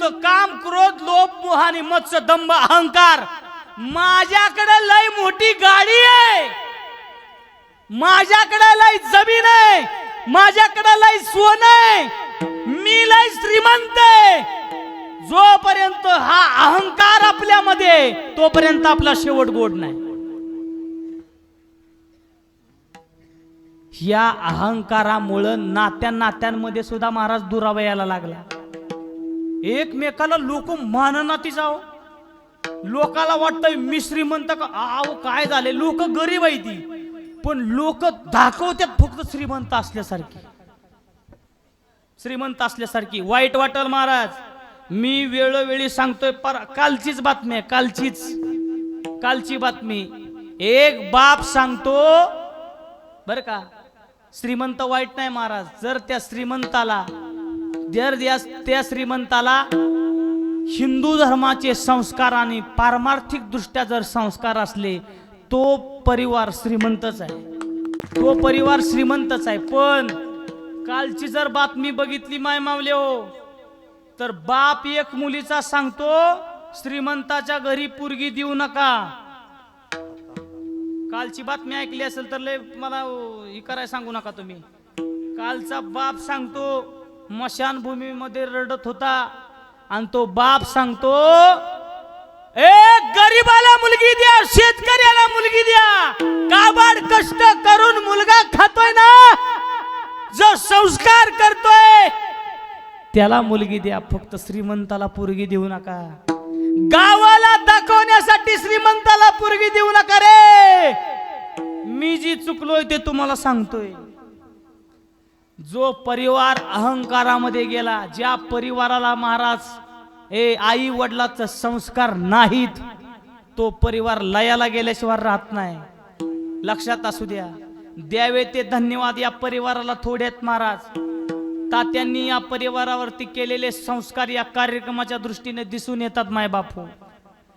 श्रीमंत, काम, क्रोध, लोभ, मोह आणि मत्स्य, दंभ, अहंकार. माझ्याकडे लय मोठी गाडी आहे, माझ्याकडे लय जमीन आहे, माझ्याकडे लय सोनं आहे, मी लय श्रीमंत आहे. जोपर्यंत हा अहंकार आपल्यामध्ये, तोपर्यंत आपला शेवट गोड नाही. या अहंकारामुळे नात्यांमध्ये सुद्धा महाराज दुरावा यायला लागला. एकमेकाला लोक माननाती जाव, लोकाला वाटतंय मी श्रीमंत का. आहो काय झाले, लोक गरीब आहे ती, पण लोक दाखवतात फक्त श्रीमंत असल्यासारखी, श्रीमंत असल्यासारखी. वाईट वाटल महाराज, मी वेळोवेळी सांगतोय. कालचीच बातमी आहे, कालची बातमी. एक बाप सांगतो बर का, श्रीमंत वाईट नाही महाराज. जर त्या श्रीमंताला हिंदू धर्माचे संस्कार आणि पारमार्थिक दृष्ट्या जर संस्कार असले, तो परिवार श्रीमंतच आहे, तो परिवार श्रीमंतच आहे. पण कालची जर बातमी बघितली माय मावले हो, तर बाप एक मुलीचा सांगतो श्रीमंताच्या घरी पोरगी देऊ नका. कालची बातमी ऐकली असेल तर लय मला ही करायला सांगू नका तुम्ही. कालचा बाप सांगतो, मशानभूमीमध्ये रडत होता आणि तो बाप सांगतो, गरीबाला मुलगी द्या, शेतकऱ्याला मुलगी द्या, काबाड कष्ट करून मुलगा खातोय ना, जो संस्कार करतोय त्याला मुलगी द्या, फक्त श्रीमंताला पोरगी देऊ नका. गावाला दाखवण्यासाठी श्रीमंताला पोरगी देऊ नका रे. मी जी चुकलोय ते तुम्हाला सांगतोय. जो परिवार अहंकारामध्ये गेला, ज्या परिवाराला महाराज आई वडिलांचा संस्कार नाहीत, तो परिवार लयाला गेल्याशिवाय राहत नाही. लक्षात असू द्या. द्यावे ते धन्यवाद या परिवाराला थोड्यात महाराज. तात्यांनी या परिवारावरती केलेले संस्कार या कार्यक्रमाच्या दृष्टीने दिसून येतात. माय बापू,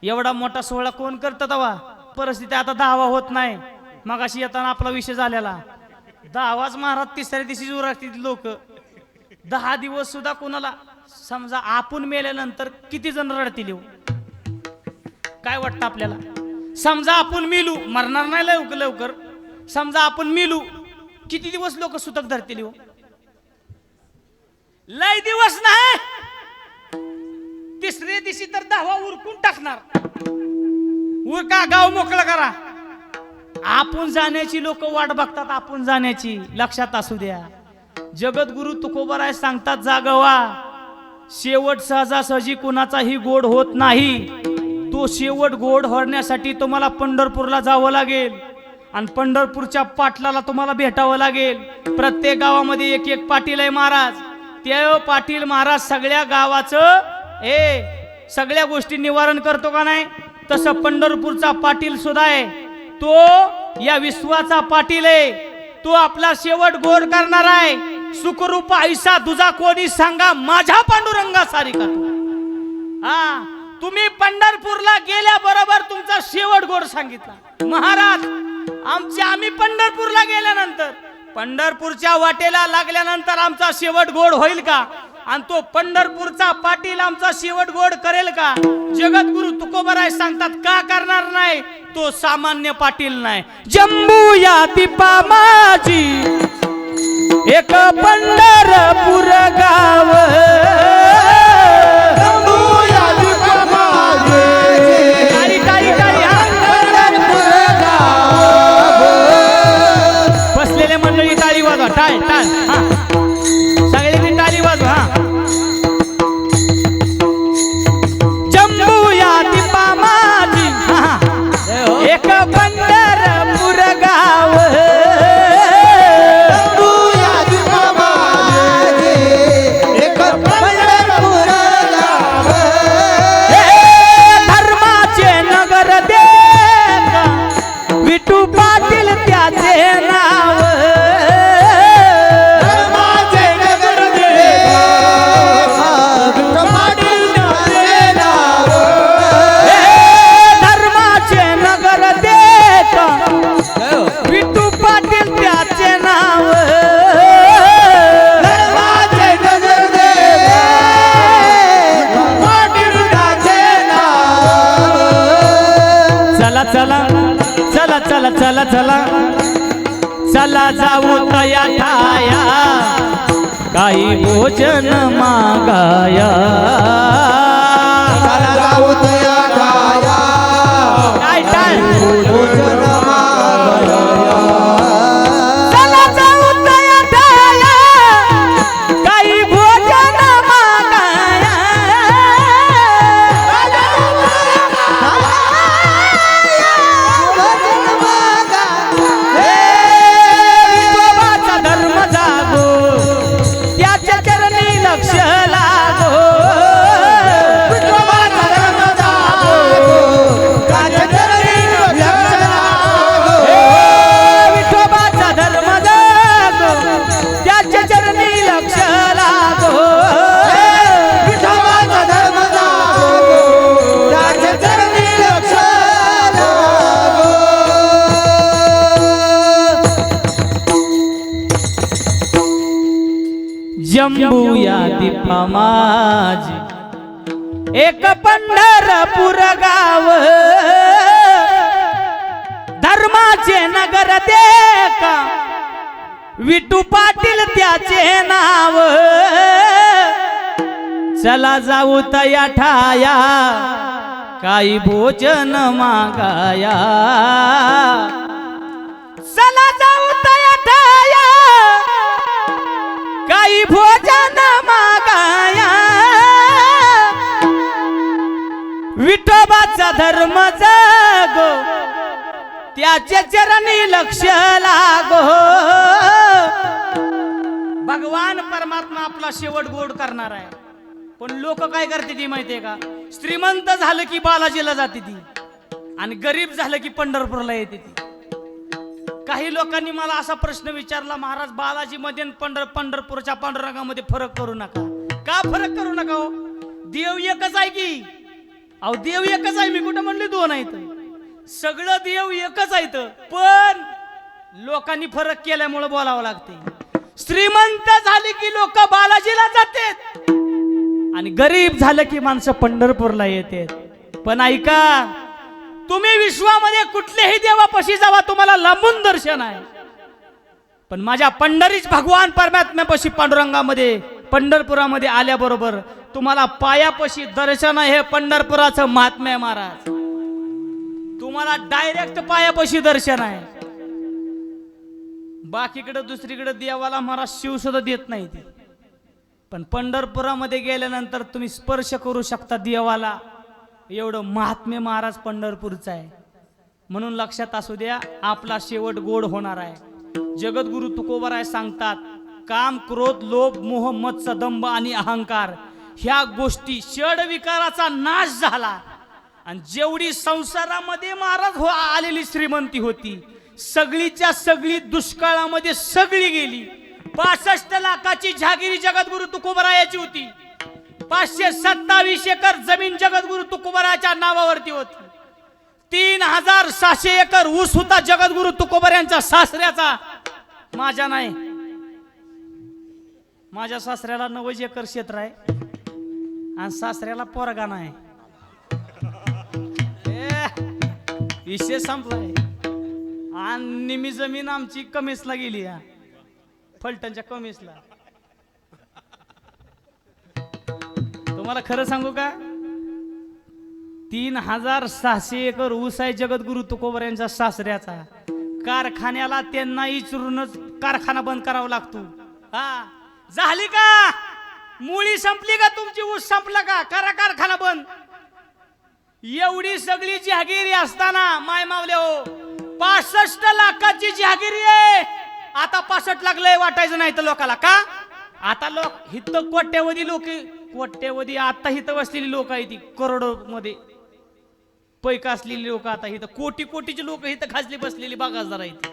एवढा मोठा सोहळा कोण करतात तवा. परिस्थिती आता दावा होत नाही. मगाशी येताना आपला विषय झालेला दावाच महाराज तिसऱ्या दिवशी जोरातील लोक 10 दिवस सुद्धा कोणाला. समजा आपण मेल्यानंतर किती जण रडतील येऊ, काय वाटतं आपल्याला. समजा आपण मेलू, मरणार नाही लवकर. समजा आपण मेलू, किती दिवस लोक सुतक धरतील येऊ. लय दिवस नाही, तिसऱ्या दिवशी तर 10 उरकून टाकणार. उरका, गाव मोकळं करा. आपण जाण्याची लोक वाट बघतात, आपण जाण्याची. लक्षात असू द्या. जगद्गुरु तुकोबाराय सांगतात, जागवा. शेवट सहजासहजी कुणाचाही गोड होत नाही. तो शेवट गोड होण्यासाठी तुम्हाला पंढरपूरला जावं लागेल आणि पंढरपूरच्या पाटलाला तुम्हाला भेटावं लागेल. प्रत्येक गावामध्ये एक पाटील आहे महाराज. ते पाटील महाराज सगळ्या गावाचं सगळ्या गोष्टी निवारण करतो का नाही, तसं पंढरपूरचा पाटील सुद्धा आहे. तो या विश्वाचा पाटील आहे. तो आपला शेवट गोड करणार आहे. सुखरूप आयसा तुझा कोणी सांगा, माझ्या पांडुरंगा सारिका. तुम्ही पंढरपूरला गेल्याबरोबर तुमचा शेवट गोड सांगितला. महाराज आम्ही पंढरपूरला गेल्यानंतर, पंढरपूरच्या वाटेला लागल्यानंतर आमचा शेवट गोड होईल का? आणि तो पंढरपूरचा पाटील आमचा शेवट गोड करेल का? जगद्गुरु तुकोबाराय सांगतात, का करणार नाही? तो सामान्य पाटील नाही. जम्बू या दीपा माझी एक पंढरपूर गाव, बसलेले मंडळी टाळी वाजवा, टाळ टाळ. सगळ्यांनी टाळी वाजवा. जम्बू या दीपा माझी एक पंढरपूर गाव, एक पंढरपूर चला चला चला जाऊ तया ठाया काही भोजन मागाया चला जाऊ तया ठाया काय काय भोजन मागाया चला जाऊ तया ठाया काही भोजन मागाया भोजन मागा विठोबाचा धर्म जागो त्याच्या चरणी लक्ष लागो विठोबाचा धर्म जागो त्याच्या चरणी लक्ष लागो विठोबाचा धर्म जागो त्याच्या चरणी लक्ष लागो विठोबाचा धर्म जागो त्याच्या चरणी लक्ष लागो जंबू या दीपा माझी एक पंढरपूर गाव धर्माचे नगर देखा विठू पाटील त्याचे नाव चला जाऊ तया ठाया काही भोजन मागाया चला जाऊ तया ठाया काही भोजन मागाया विठोबाचा धर्म जागो त्याचे चरणी लक्ष लागो भगवान परमात्मा आपला शेवट गोड करणार आहे पण लोक काय करते ती माहितीये का श्रीमंत झालं की बालाजीला जाते ती आणि गरीब झालं की पंढरपूरला येते ती काही लोकांनी मला असा प्रश्न विचारला महाराज बालाजी मध्ये पंढरपूरच्या पांडुरंगामध्ये फरक करू नका का फरक करू नका हो देव एकच आहे की अहो देव एकच आहे मी कुठं म्हणले दोन आहेत सगळं देव एकच आहेत पण लोकांनी फरक केल्यामुळे बोलावं लागते श्रीमंत झाले की लोक बालाजीला जातात आणि गरीब झालं की माणसं पंढरपूरला येतात पण ऐका तुम्ही विश्वामध्ये कुठल्याही देवापाशी जावा तुम्हाला लांबून दर्शन आहे पण माझ्या पंढरीच भगवान परमात्म्यापाशी पांडुरंगामध्ये पंढरपुरामध्ये आल्याबरोबर तुम्हाला पायापाशी दर्शन आहे हे पंढरपुराचं महात्म्य महाराज तुम्हाला डायरेक्ट पायापाशी दर्शन आहे बाकीकडे दुसरीकडे देवाला महाराज शिव सुद्धा देत नाही ते पण पंढरपुरामध्ये गेल्यानंतर तुम्ही स्पर्श करू शकता देवाला एवढं महात्म्य महाराज पंढरपूरचं आहे म्हणून लक्षात असू द्या आपला शेवट गोड होणार आहे जगद्गुरु तुकोबराय सांगतात काम क्रोध लोभ मोह मत्स दंभ आणि अहंकार ह्या गोष्टी षड विकाराचा नाश झाला आणि जेवढी संसारामध्ये महाराज आलेली श्रीमंती होती सगळीच्या सगळी दुष्काळामध्ये सगळी गेली 65 लाखाची जहागिरी जगद्गुरु तुकोबरायाची होती 527 एकर जमीन जगद्गुरु तुकोबराच्या नावावरती होती 3600 एकर ऊस होता जगद्गुरु तुकोबरायांच्या सासऱ्याचा माझ्या नाही माझ्या सासऱ्याला 90 एकर क्षेत्र आहे आणि सासऱ्याला पोरगा नाही विषय संपलाय आणि निमी जमीन आमची कमीसला गेली फलटणच्या कमीसला तुम्हाला खरं सांगू का 3600 एकर ऊस आहे जगद्गुरु तुकोबर यांच्या सासऱ्याचा कारखान्याला त्यांना इचरूनच कारखाना बंद करावा लागतो हा झाली का मुळी संपली का तुमची ऊस संपला का करा कारखाना बंद एवढी सगळी जहागिरी असताना माय मावले हो 65 लाखाची जहागिरी आहे आता 65 लाख लय वाटायचं नाही तर लोकाला का आता लोक हित कोट्यवधी आता हित बसलेली लोक आहेत ती करोडो मध्ये पैका असलेली लोक आता हित कोटीची लोक हित खाजली बसलेली बागासदार आहेत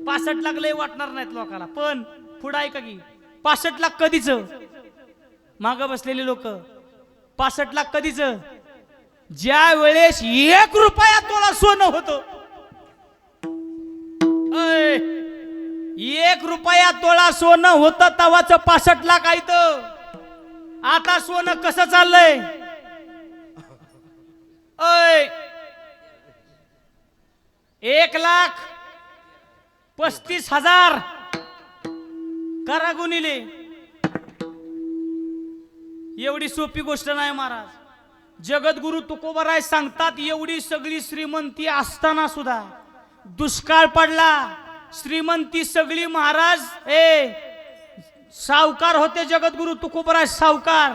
65 लाख लय वाटणार नाहीत लोकाला पण पुढे ऐका की 65 लाख कधीच माग बसलेली लोक 65 लाख कधीच ज्या वेळेस 1 रुपया तोळा सोनं होतं 1 रुपया तोळा सोनं होतं तवाच 65 लाख आहेत आता सोनं कसं चाललंय 1 लाख 35,000 करा गुणिले. एवढी सोपी गोष्ट नाही महाराज. जगद्गुरु तुकोबाराय सांगतात एवढी सगळी श्रीमंती असताना सुद्धा दुष्काळ पडला. श्रीमंती सगळी महाराज सावकार होते. जगद्गुरु तुकोबाराय सावकार.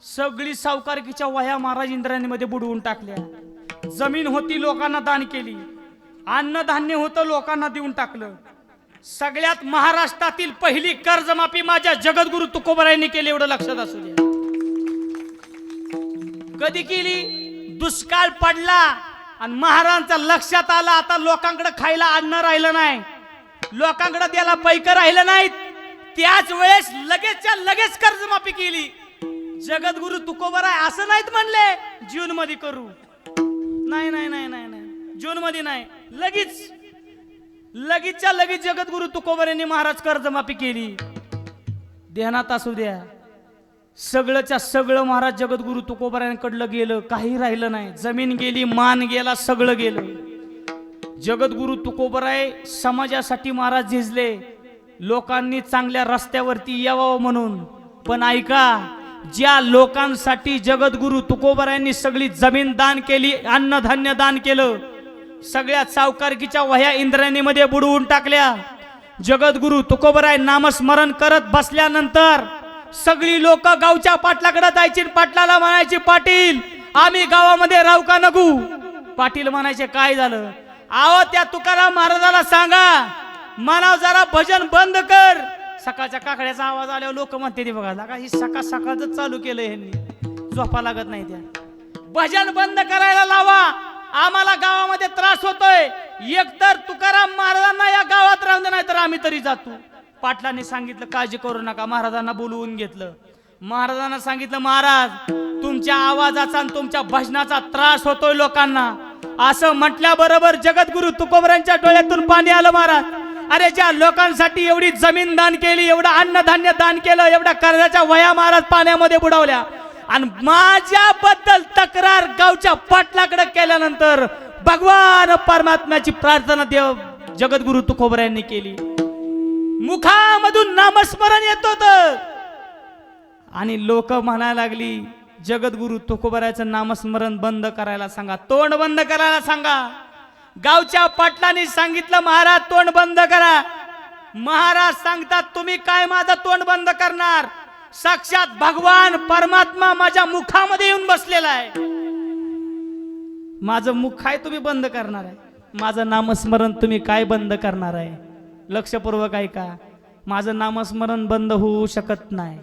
सगळी सावकारकीच्या वह्या महाराज इंद्रायणीमध्ये बुडवून टाकल्या. जमीन होती लोकांना दान केली. अन्नधान्य होतं लोकांना देऊन टाकलं. सगळ्यात महाराष्ट्रातील पहिली कर्जमाफी माझ्या जगद्गुरु तुकोबारायांनी केली. एवढं लक्षात असू द्या. कधी केली? दुष्काळ पडला आणि महाराजांच्या लक्षात आलं आता लोकांकडे खायला अन्न राहिलं नाही, लोकांकडे द्यायला पैक राहिलं नाहीत. त्याच वेळेस लगेचच्या लगेच कर्जमाफी केली. जगद्गुरु तुकोबाराय असं नाहीत म्हणले जून मध्ये करू. नाही नाही नाही नाही नाही, जून मध्ये नाही, लगेचच्या लगेच जगद्गुरु तुकोबारायांनी महाराज कर्जमाफी केली. ध्यानात असू द्या. सगळंच्या सगळं महाराज जगद्गुरु तुकोबारायांकडलं गेलं, काही राहिलं नाही. जमीन गेली, मान गेला, सगळं गेलं. जगद्गुरु तुकोबाराय समाजासाठी महाराज झिजले. लोकांनी चांगल्या रस्त्यावरती यावं म्हणून. पण ऐका, ज्या लोकांसाठी जगद्गुरु तुकोबारायांनी सगळी जमीन दान केली, अन्नधान्य दान केलं, सगळ्या सावकारकीच्या वह्या इंद्रायणीमध्ये बुडवून टाकल्या. जगद्गुरु तुकोबाराय नामस्मरण करत बसल्यानंतर सगळी लोक गावच्या पाटलाकडे जायची. पाटलाला म्हणायची, पाटील आम्ही गावामध्ये राहू का नको? पाटील म्हणायचे, काय झालं? आहो त्या तुकाराम महाराजाला सांगा म्हणाव जरा भजन बंद कर. सकाळच्या काकड्याचा आवाज आल्यावर लोक म्हणते ते बघा लागा ही सकाळ सकाळच चालू केलं ह्यांनी, झोपा लागत नाही. त्या भजन बंद करायला लावा, आम्हाला गावामध्ये त्रास होतोय. एकतर तुकाराम महाराजांना या गावात राहून नाही तर आम्ही तरी जातो. पाटलांनी सांगितलं काळजी करू नका. महाराजांना बोलवून घेतलं. महाराजांना सांगितलं, महाराज तुमच्या आवाजाचा आणि तुमच्या भजनाचा त्रास होतोय लोकांना. असं म्हटल्याबरोबर जगद्गुरु तुकोबारायांच्या डोळ्यातून पाणी आलं. महाराज, अरे ज्या लोकांसाठी एवढी जमीन दान केली, एवढं अन्नधान्य दान केलं, एवढ्या कर्जाच्या वह्या महाराज पाण्यामध्ये बुडवल्या, आणि माझ्याबद्दल तक्रार गावच्या पाटलाकडे केल्यानंतर भगवान परमात्म्याची प्रार्थना देव जगद्गुरु तुकोबारायांनी केली. मुखामधून नामस्मरण येत होत आणि लोक म्हणायला लागली, जगद्गुरु तुकोबारायांचं नामस्मरण बंद करायला सांगा, तोंड बंद करायला सांगा. गावच्या पाटलांनी सांगितलं, महाराज तोंड बंद करा. महाराज सांगतात, तुम्ही काय माझं तोंड बंद करणार? साक्षात भगवान परमात्मा माझ्या मुखामध्ये येऊन बसलेला आहे. माझं मुख काय तुम्ही बंद करणार आहे? माझं नामस्मरण तुम्ही काय बंद करणार आहे? लक्षपूर्वक ऐका, माझं नामस्मरण बंद होऊ शकत नाही.